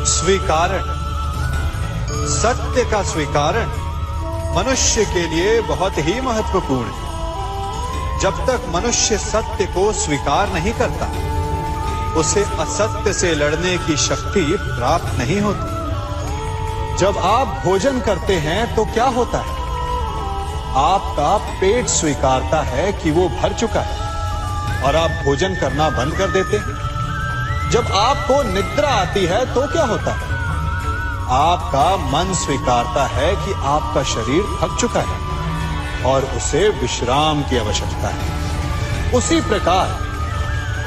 स्वीकारण, सत्य का स्वीकारण मनुष्य के लिए बहुत ही महत्वपूर्ण है। जब तक मनुष्य सत्य को स्वीकार नहीं करता, उसे असत्य से लड़ने की शक्ति प्राप्त नहीं होती। जब आप भोजन करते हैं तो क्या होता है? आपका पेट स्वीकारता है कि वो भर चुका है और आप भोजन करना बंद कर देते हैं। जब आपको निद्रा आती है तो क्या होता है? आपका मन स्वीकारता है कि आपका शरीर थक चुका है और उसे विश्राम की आवश्यकता है। उसी प्रकार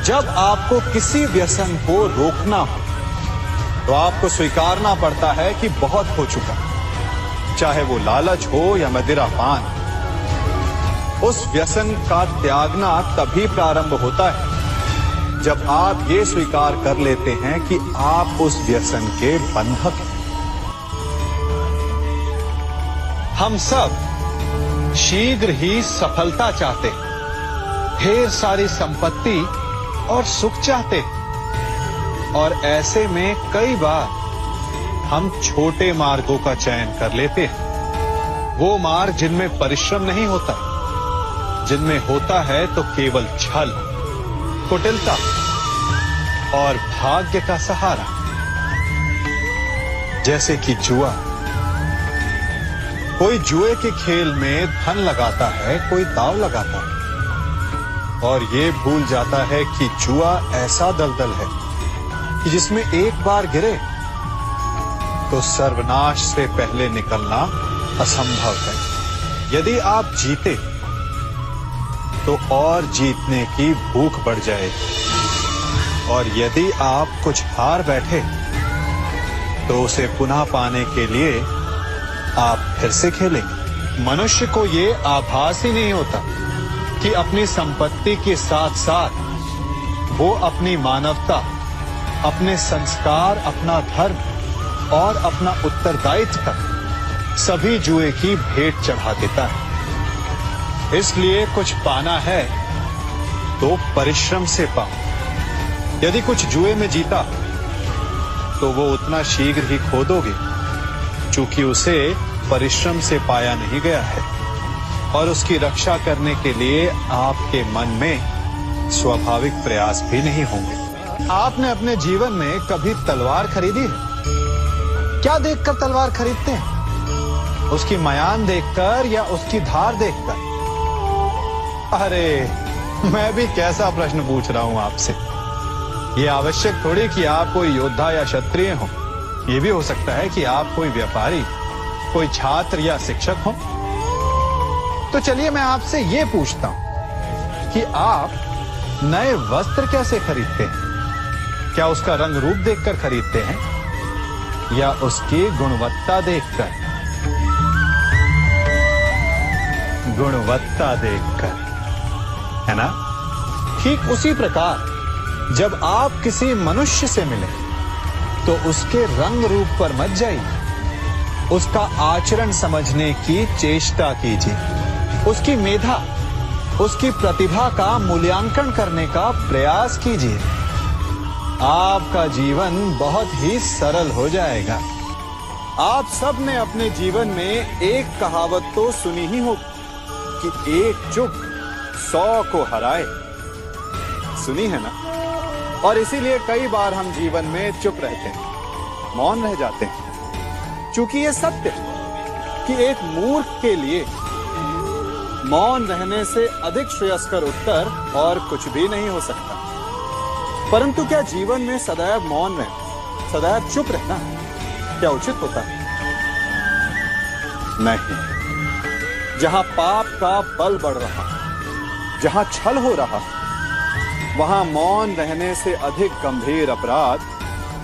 जब आपको किसी व्यसन को रोकना हो तो आपको स्वीकारना पड़ता है कि बहुत हो चुका, चाहे वो लालच हो या मदिरापान। उस व्यसन का त्यागना तभी प्रारंभ होता है जब आप ये स्वीकार कर लेते हैं कि आप उस व्यसन के बंधक हैं। हम सब शीघ्र ही सफलता चाहते हैं, ढेर सारी संपत्ति और सुख चाहते हैं, और ऐसे में कई बार हम छोटे मार्गों का चयन कर लेते हैं। वो मार्ग जिनमें परिश्रम नहीं होता, जिनमें होता है तो केवल छल, कुटिलता और भाग्य का सहारा। जैसे कि जुआ। कोई जुए के खेल में धन लगाता है, कोई दांव लगाता है और ये भूल जाता है कि जुआ ऐसा दलदल है कि जिसमें एक बार गिरे तो सर्वनाश से पहले निकलना असंभव है। यदि आप जीते तो और जीतने की भूख बढ़ जाएगी, और यदि आप कुछ हार बैठे तो उसे पुनः पाने के लिए आप फिर से खेलेंगे। मनुष्य को ये आभास ही नहीं होता कि अपनी संपत्ति के साथ साथ वो अपनी मानवता, अपने संस्कार, अपना धर्म और अपना उत्तरदायित्व तक सभी जुए की भेंट चढ़ा देता है। इसलिए कुछ पाना है तो परिश्रम से पाओ। यदि कुछ जुए में जीता तो वो उतना शीघ्र ही खो दोगे, चूंकि उसे परिश्रम से पाया नहीं गया है, और उसकी रक्षा करने के लिए आपके मन में स्वाभाविक प्रयास भी नहीं होंगे। आपने अपने जीवन में कभी तलवार खरीदी है? क्या देखकर तलवार खरीदते हैं? उसकी मयान देखकर या उसकी धार देखकर? अरे, मैं भी कैसा प्रश्न पूछ रहा हूं आपसे। ये आवश्यक थोड़ी कि आप कोई योद्धा या क्षत्रिय हो। ये भी हो सकता है कि आप कोई व्यापारी, कोई छात्र या शिक्षक हो। तो चलिए मैं आपसे ये पूछता हूं कि आप नए वस्त्र कैसे खरीदते हैं? क्या उसका रंग रूप देखकर खरीदते हैं या उसकी गुणवत्ता देखकर? गुणवत्ता देखकर, है ना? ठीक उसी प्रकार जब आप किसी मनुष्य से मिले तो उसके रंग रूप पर मत जाइए, उसका आचरण समझने की चेष्टा कीजिए, उसकी मेधा, उसकी प्रतिभा का मूल्यांकन करने का प्रयास कीजिए। आपका जीवन बहुत ही सरल हो जाएगा। आप सब ने अपने जीवन में एक कहावत तो सुनी ही होगी कि एक चुप 100 को हराए। सुनी है ना? और इसीलिए कई बार हम जीवन में चुप रहते हैं, मौन रह जाते हैं, क्योंकि ये सत्य है कि एक मूर्ख के लिए मौन रहने से अधिक श्रेयस्कर उत्तर और कुछ भी नहीं हो सकता। परंतु क्या जीवन में सदैव मौन रहना, सदैव चुप रहना क्या उचित होता है? नहीं। जहां पाप का बल बढ़ रहा, जहां छल हो रहा, वहां मौन रहने से अधिक गंभीर अपराध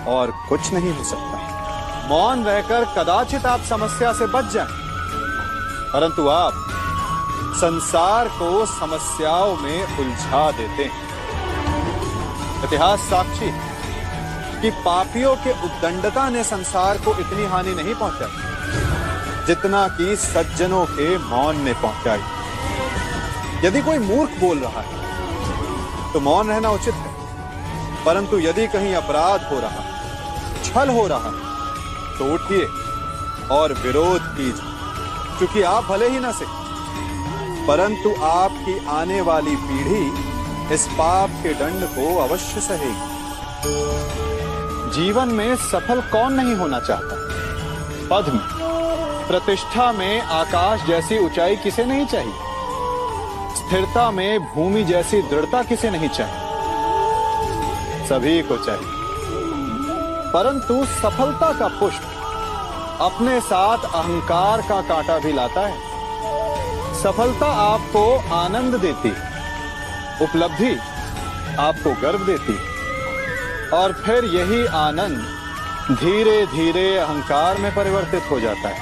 और कुछ नहीं हो सकता। मौन रहकर कदाचित आप समस्या से बच जाएं, परंतु आप संसार को समस्याओं में उलझा देते हैं। इतिहास साक्षी कि पापियों के उद्दंडता ने संसार को इतनी हानि नहीं पहुंचाई जितना कि सज्जनों के मौन ने पहुंचाई। यदि कोई मूर्ख बोल रहा है तो मौन रहना उचित है, परंतु यदि कहीं अपराध हो रहा, विफल हो रहा है तो उठिए और विरोध कीजिए, क्योंकि आप भले ही न से, परंतु आपकी आने वाली पीढ़ी इस पाप के दंड को अवश्य सहेगी। जीवन में सफल कौन नहीं होना चाहता? पद में, प्रतिष्ठा में आकाश जैसी ऊंचाई किसे नहीं चाहिए? स्थिरता में भूमि जैसी दृढ़ता किसे नहीं चाहिए? सभी को चाहिए। परंतु सफलता का पुष्प अपने साथ अहंकार का कांटा भी लाता है। सफलता आपको आनंद देती, उपलब्धि आपको गर्व देती, और फिर यही आनंद धीरे धीरे अहंकार में परिवर्तित हो जाता है,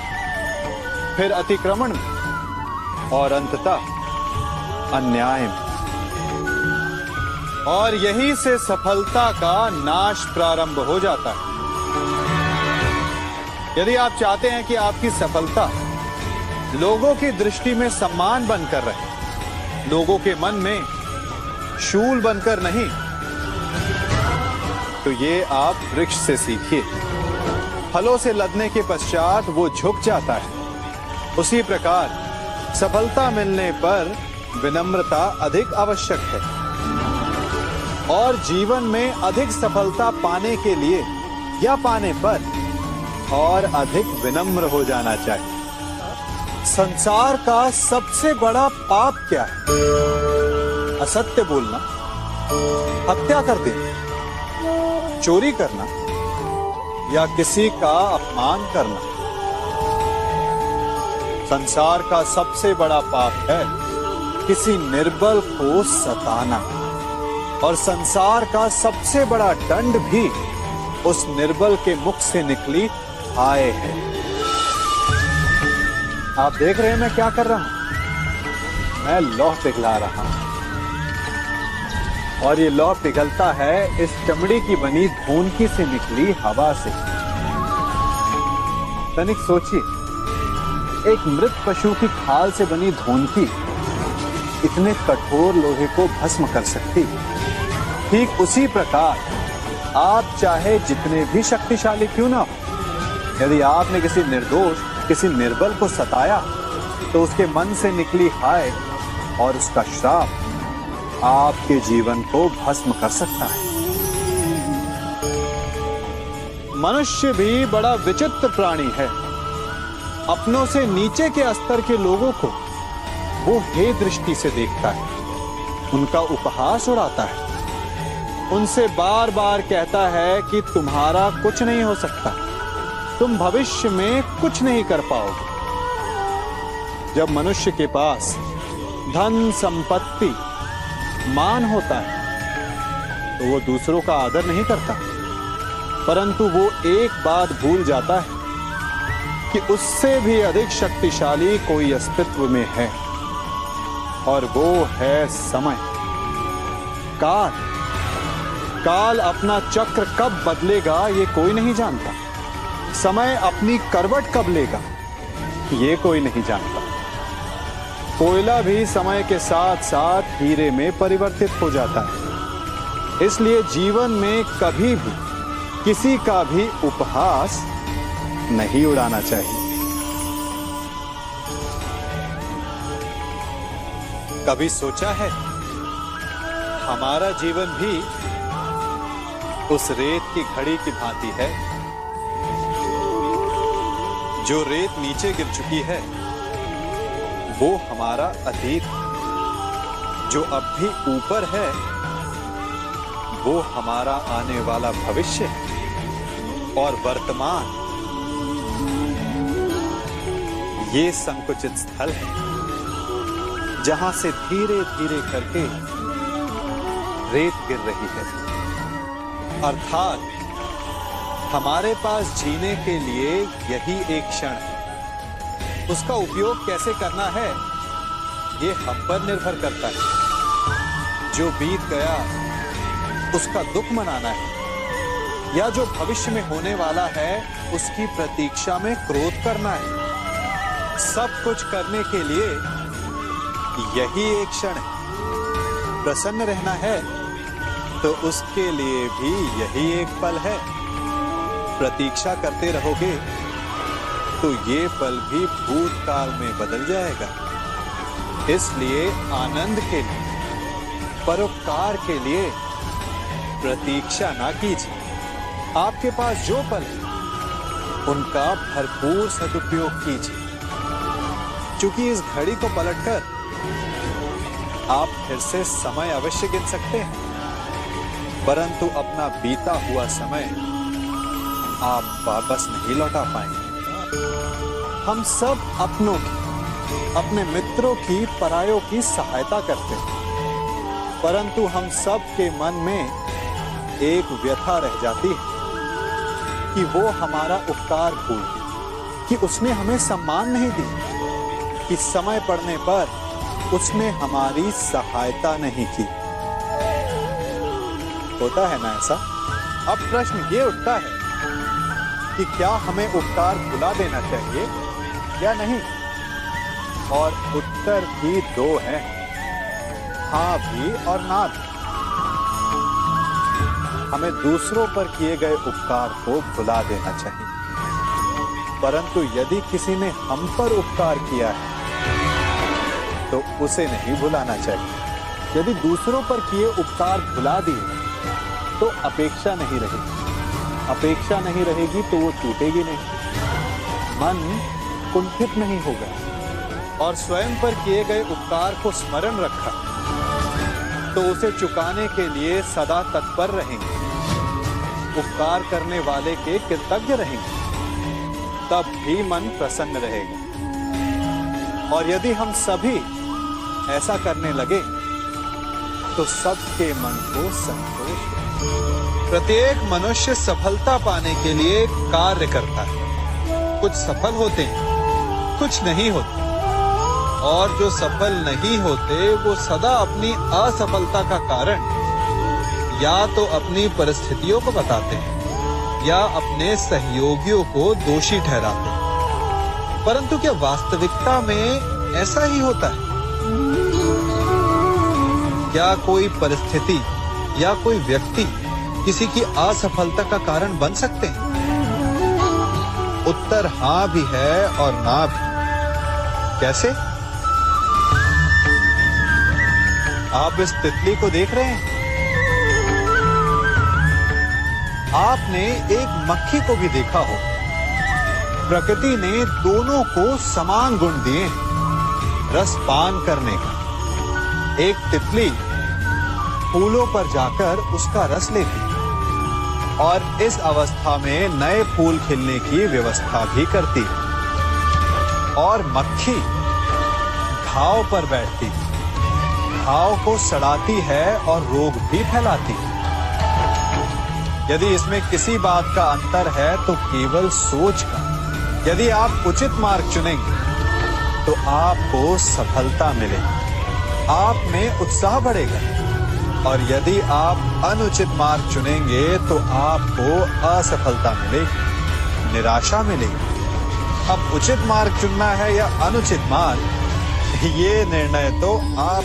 फिर अतिक्रमण में, और अंततः अन्याय में। और यहीं से सफलता का नाश प्रारंभ हो जाता है। यदि आप चाहते हैं कि आपकी सफलता लोगों की दृष्टि में सम्मान बनकर रहे, लोगों के मन में शूल बनकर नहीं, तो ये आप वृक्ष से सीखिए। फलों से लदने के पश्चात वो झुक जाता है। उसी प्रकार सफलता मिलने पर विनम्रता अधिक आवश्यक है, और जीवन में अधिक सफलता पाने के लिए या पाने पर और अधिक विनम्र हो जाना चाहिए। संसार का सबसे बड़ा पाप क्या है? असत्य बोलना, हत्या कर देना, चोरी करना, या किसी का अपमान करना। संसार का सबसे बड़ा पाप है किसी निर्बल को सताना, और संसार का सबसे बड़ा दंड भी उस निर्बल के मुख से निकली हाय है। आप देख रहे हैं मैं क्या कर रहा हूं? मैं लौह पिघला रहा हूं, और ये लौह पिघलता है इस चमड़ी की बनी धूनकी से निकली हवा से। तनिक सोचिए, एक मृत पशु की खाल से बनी धूनकी इतने कठोर लोहे को भस्म कर सकती। ठीक उसी प्रकार आप चाहे जितने भी शक्तिशाली क्यों ना हो, यदि आपने किसी निर्दोष, किसी निर्बल को सताया, तो उसके मन से निकली हाय और उसका श्राप आपके जीवन को भस्म कर सकता है। मनुष्य भी बड़ा विचित्र प्राणी है। अपनों से नीचे के स्तर के लोगों को वो हे दृष्टि से देखता है, उनका उपहास उड़ाता है, उनसे बार बार कहता है कि तुम्हारा कुछ नहीं हो सकता, तुम भविष्य में कुछ नहीं कर पाओगे। जब मनुष्य के पास धन, संपत्ति, मान होता है, तो वो दूसरों का आदर नहीं करता, परंतु वो एक बात भूल जाता है कि उससे भी अधिक शक्तिशाली कोई अस्तित्व में है, और वो है समय। काल अपना चक्र कब बदलेगा ये कोई नहीं जानता। समय अपनी करवट कब लेगा ये कोई नहीं जानता। कोयला भी समय के साथ साथ हीरे में परिवर्तित हो जाता है। इसलिए जीवन में कभी भी किसी का भी उपहास नहीं उड़ाना चाहिए। कभी सोचा है हमारा जीवन भी उस रेत की घड़ी की भांति है? जो रेत नीचे गिर चुकी है वो हमारा अतीत, जो अब भी ऊपर है वो हमारा आने वाला भविष्य है, और वर्तमान ये संकुचित स्थल है जहां से धीरे धीरे करके रेत गिर रही है। अर्थात हमारे पास जीने के लिए यही एक क्षण है। उसका उपयोग कैसे करना है ये हम पर निर्भर करता है। जो बीत गया उसका दुख मनाना है, या जो भविष्य में होने वाला है उसकी प्रतीक्षा में क्रोध करना है। सब कुछ करने के लिए यही एक क्षण है। प्रसन्न रहना है तो उसके लिए भी यही एक पल है। प्रतीक्षा करते रहोगे तो ये पल भी भूतकाल में बदल जाएगा। इसलिए आनंद के लिए, परोपकार के लिए प्रतीक्षा ना कीजिए। आपके पास जो पल है उनका भरपूर सदुपयोग कीजिए, क्योंकि इस घड़ी को पलटकर आप फिर से समय अवश्य गिन सकते हैं, परंतु अपना बीता हुआ समय आप वापस नहीं लौटा पाएंगे। हम सब अपनों की, अपने मित्रों की, परायों की सहायता करते हैं, परंतु हम सब के मन में एक व्यथा रह जाती है कि वो हमारा उपकार भूल गया, कि उसने हमें सम्मान नहीं दी, कि समय पड़ने पर उसने हमारी सहायता नहीं की। होता है ना ऐसा? अब प्रश्न ये उठता है कि क्या हमें उपकार भुला देना चाहिए या नहीं? और उत्तर भी दो हैं, हाँ भी और ना भी। हमें दूसरों पर किए गए उपकार को भुला देना चाहिए, परंतु यदि किसी ने हम पर उपकार किया है तो उसे नहीं भुलाना चाहिए। यदि दूसरों पर किए उपकार भुला दिए तो अपेक्षा नहीं रहेगी। अपेक्षा नहीं रहेगी तो वो टूटेगी नहीं, मन कुंठित नहीं होगा, और स्वयं पर किए गए उपकार को स्मरण रखा तो उसे चुकाने के लिए सदा तत्पर रहेंगे, उपकार करने वाले के कृतज्ञ रहेंगे, तब भी मन प्रसन्न रहेगा। और यदि हम सभी ऐसा करने लगे तो सबके मन को संतोष होगा। प्रत्येक मनुष्य सफलता पाने के लिए कार्य करता है। कुछ सफल होते हैं, कुछ नहीं होते, और जो सफल नहीं होते वो सदा अपनी असफलता का कारण या तो अपनी परिस्थितियों को बताते हैं या अपने सहयोगियों को दोषी ठहराते हैं। परंतु क्या वास्तविकता में ऐसा ही होता है? क्या कोई परिस्थिति या कोई व्यक्ति किसी की असफलता का कारण बन सकते हैं? उत्तर हाँ भी है और ना भी। कैसे? आप इस तितली को देख रहे हैं, आपने एक मक्खी को भी देखा हो। प्रकृति ने दोनों को समान गुण दिए हैं रस पान करने का। एक तितली फूलों पर जाकर उसका रस लेती है और इस अवस्था में नए फूल खिलने की व्यवस्था भी करती है, और मक्खी घाव पर बैठती है, घाव को सड़ाती है और रोग भी फैलाती है। यदि इसमें किसी बात का अंतर है तो केवल सोच का। यदि आप उचित मार्ग चुनेंगे तो आपको सफलता मिलेगी, आप में उत्साह बढ़ेगा, और यदि आप अनुचित मार्ग चुनेंगे तो आपको असफलता मिलेगी, निराशा मिलेगी। अब उचित मार्ग चुनना है या अनुचित मार्ग, ये निर्णय तो आप